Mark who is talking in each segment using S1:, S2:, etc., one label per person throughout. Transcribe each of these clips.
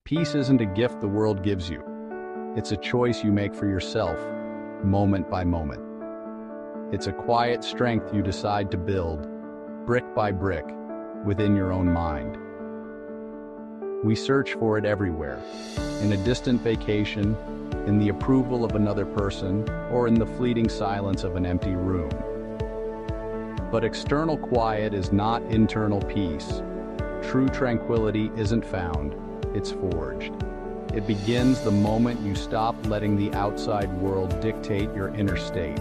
S1: Peace isn't a gift the world gives you. It's a choice you make for yourself, moment by moment. It's a quiet strength you decide to build, brick by brick, within your own mind. We search for it everywhere, in a distant vacation, in the approval of another person, or in the fleeting silence of an empty room. But external quiet is not internal peace. True tranquility isn't found, it's forged. It begins the moment you stop letting the outside world dictate your inner state.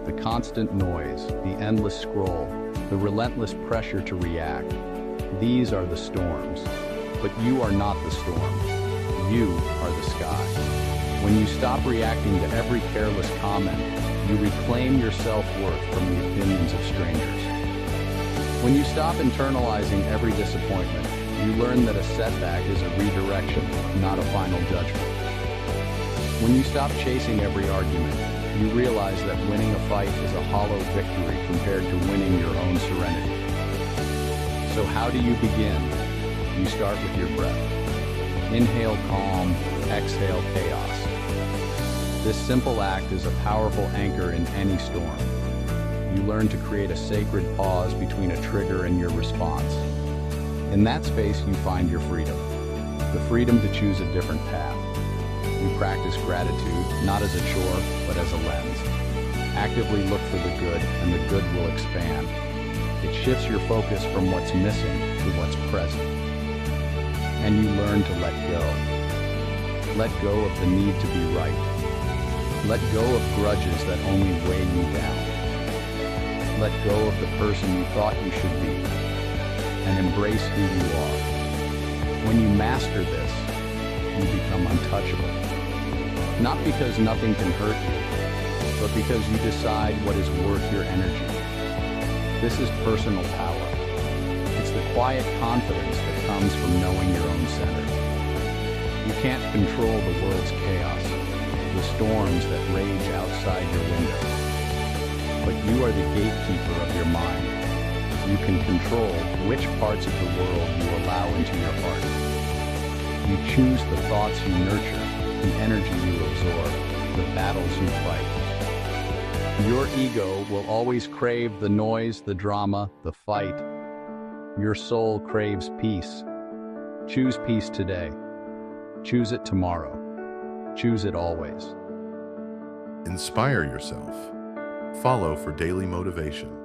S1: The constant noise, the endless scroll, the relentless pressure to react. These are the storms. But you are not the storm. You are the sky. When you stop reacting to every careless comment, you reclaim your self-worth from the opinions of strangers. When you stop internalizing every disappointment, you learn that a setback is a redirection, not a final judgment. When you stop chasing every argument, you realize that winning a fight is a hollow victory compared to winning your own serenity. So how do you begin? You start with your breath. Inhale calm, exhale chaos. This simple act is a powerful anchor in any storm. You learn to create a sacred pause between a trigger and your response. In that space, you find your freedom. The freedom to choose a different path. You practice gratitude, not as a chore, but as a lens. Actively look for the good, and the good will expand. It shifts your focus from what's missing to what's present. And you learn to let go. Let go of the need to be right. Let go of grudges that only weigh you down. Let go of the person you thought you should be, and embrace who you are. When you master this, you become untouchable. Not because nothing can hurt you, but because you decide what is worth your energy. This is personal power. It's the quiet confidence that comes from knowing your own center. You can't control the world's chaos, the storms that rage outside your window. But you are the gatekeeper of your mind. You can control which parts of the world you allow into your heart. You choose the thoughts you nurture, the energy you absorb, the battles you fight. Your ego will always crave the noise, the drama, the fight. Your soul craves peace. Choose peace today. Choose it tomorrow. Choose it always.
S2: Inspire yourself. Follow for daily motivation.